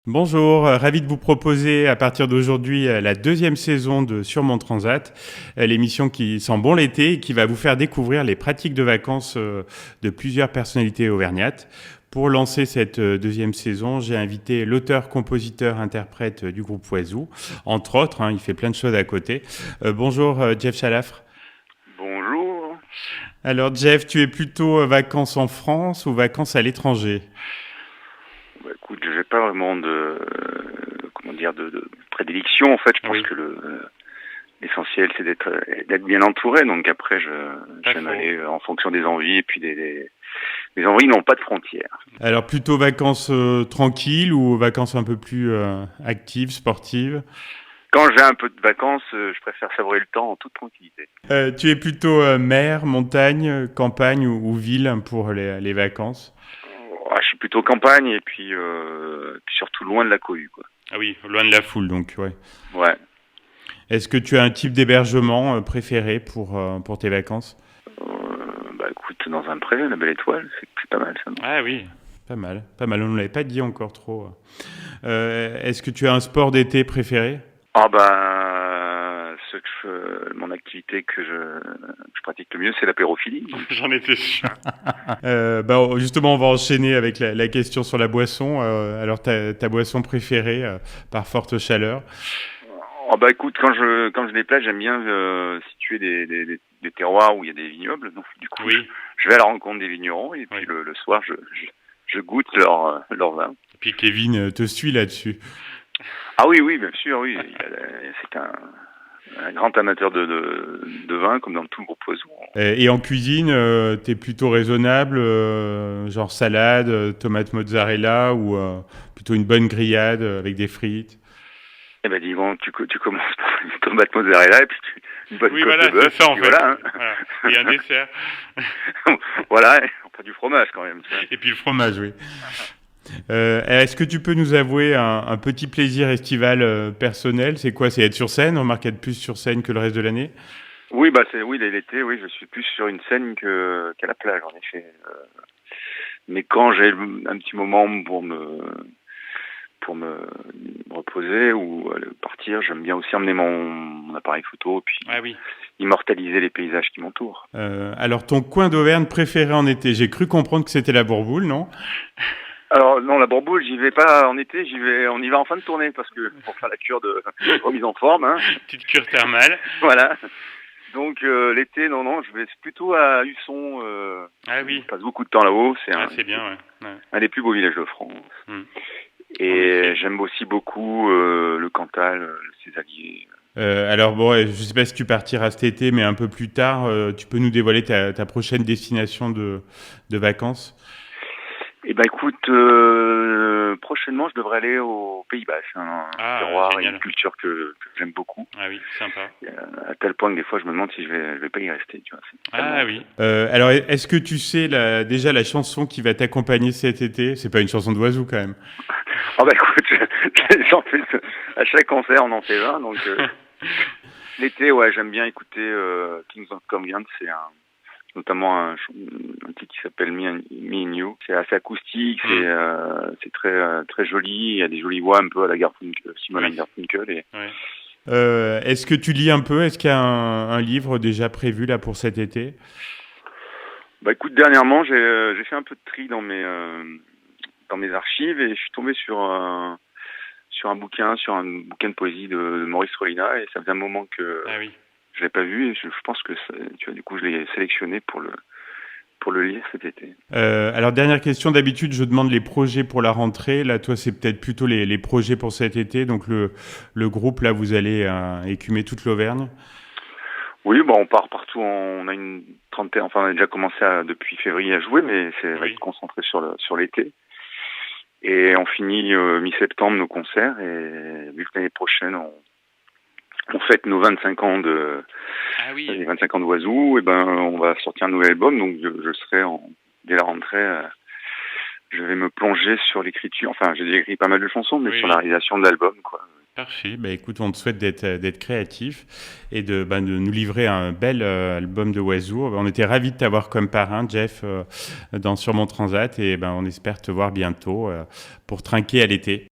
Bonjour, ravi de vous proposer à partir d'aujourd'hui la deuxième saison de Sur mon Transat, l'émission qui sent bon l'été et qui va vous faire découvrir les pratiques de vacances de plusieurs personnalités auvergnates. Pour lancer cette deuxième saison, j'ai invité l'auteur, compositeur, interprète du groupe Oiseau, entre autres, il fait plein de choses à côté. Bonjour Jeff Chalafre. Bonjour. Alors Jeff, tu es plutôt vacances en France ou vacances à l'étranger? Bah, écoute, j'ai pas vraiment de prédilection en fait. Je pense Oui, que l'essentiel c'est d'être bien entouré. Donc après, pas j'aime faux. aller en fonction des envies et puis les envies n'ont pas de frontières. Alors plutôt vacances tranquilles ou vacances un peu plus actives, sportives? Quand j'ai un peu de vacances, je préfère savourer le temps en toute tranquillité. Tu es plutôt mer, montagne, campagne ou ville pour les vacances? Je suis plutôt campagne et puis surtout loin de la cohue, quoi. Ah oui, loin de la foule donc, ouais. Ouais. Est-ce que tu as un type d'hébergement préféré pour tes vacances? Bah écoute, dans un pré, la belle étoile, c'est pas mal ça. Non. Ah oui, pas mal, pas mal. On ne l'avait pas dit encore trop. Est-ce que tu as un sport d'été préféré? Ah bah, mon activité que je pratique le mieux, c'est l'apérophilie. J'en étais sûr. Justement, on va enchaîner avec la question sur la boisson. Alors, ta boisson préférée par forte chaleur? Ah bah écoute, quand je déplace, j'aime bien situer des terroirs où il y a des vignobles. Donc du coup, Oui, je vais à la rencontre des vignerons et puis oui. le soir, je goûte leur vin. Et puis Kevin te suit là-dessus. Ah oui, oui, bien sûr, oui. C'est un grand amateur de vin, comme dans tout le groupe Oiseau. Et en cuisine, t'es plutôt raisonnable, genre salade, tomate mozzarella ou plutôt une bonne grillade avec des frites? Eh ben dis donc, tu commences par une tomate mozzarella et puis une bonne Oui, côte voilà, de bœuf, c'est ça et en puis fait. voilà. Voilà. Et un dessert. Voilà, pas du fromage quand même. Tu vois. Et puis le fromage, oui. Est-ce que tu peux nous avouer un petit plaisir estival personnel? C'est quoi? C'est être sur scène? On remarque être plus sur scène que le reste de l'année? Oui, bah oui, l'été, oui, je suis plus sur une scène qu'à la plage, en effet. Mais quand j'ai un petit moment pour me reposer ou partir, j'aime bien aussi emmener mon appareil photo, puis Ah oui. immortaliser les paysages qui m'entourent. Alors, ton coin d'Auvergne préféré en été? J'ai cru comprendre que c'était la Bourboule, non? Alors non, la Bourboule, j'y vais pas en été, on y va en fin de tournée parce que pour faire la cure de remise en forme, hein, Petite cure thermale. voilà. Donc l'été, non, je vais plutôt à Husson. Ah Je oui. passe beaucoup de temps là-haut. C'est Ah, c'est bien, ouais. Ouais. un des plus beaux villages de France. Hmm. En Et effet. j'aime aussi beaucoup le Cantal, le Césalier. Alors bon, je sais pas si tu partiras cet été, mais un peu plus tard, tu peux nous dévoiler ta prochaine destination de vacances? Eh ben écoute, prochainement, je devrais aller aux Pays-Bas. C'est un Ah, terroir et une génial. culture que j'aime beaucoup. Ah oui, sympa. À tel point que des fois, je me demande si je vais pas y rester. Tu vois, c'est Ah tellement. oui. Alors, est-ce que tu sais déjà la chanson qui va t'accompagner cet été? C'est pas une chanson d'oiseau quand même. Ah bah écoute, j'en fais à chaque concert, on en fait 20. Donc l'été, ouais, j'aime bien écouter Kings of Convenience. C'est notamment un titre qui s'appelle Me and You. C'est assez acoustique, c'est très joli. Il y a des jolies voix un peu à la Garfunkel, Simon Oui. Garfunkel. Et Ouais. Est-ce que tu lis un peu? Est-ce qu'il y a un livre déjà prévu là pour cet été? bah écoute, dernièrement, j'ai fait un peu de tri dans mes archives et je suis tombé sur un bouquin de poésie de Maurice Rollina et ça faisait un moment que Ah oui. je l'ai pas vu et je pense que tu vois, du coup, je l'ai sélectionné pour le lire cet été. Alors, dernière question. D'habitude, je demande les projets pour la rentrée. Là, toi, c'est peut-être plutôt les projets pour cet été. Donc, le groupe, là, vous allez écumer toute l'Auvergne. Oui, bon, on part partout. On a une trentaine. Enfin, on a déjà commencé depuis février à jouer, mais c'est va Oui. être concentré sur l'été. Et on finit mi-septembre nos concerts. Et vu que l'année prochaine on fête nos 25 ans Ah les oui. 25 ans d'Oiseau, et ben on va sortir un nouvel album. Donc je serai dès la rentrée. Je vais me plonger sur l'écriture. Enfin, j'ai déjà écrit pas mal de chansons, mais Oui, sur la oui. réalisation de l'album, quoi. Parfait. Bah, écoute, on te souhaite d'être créatif et de nous livrer un bel album de Oiseau. On était ravis de t'avoir comme parrain, Jeff, dans Sur mon Transat et on espère te voir bientôt pour trinquer à l'été.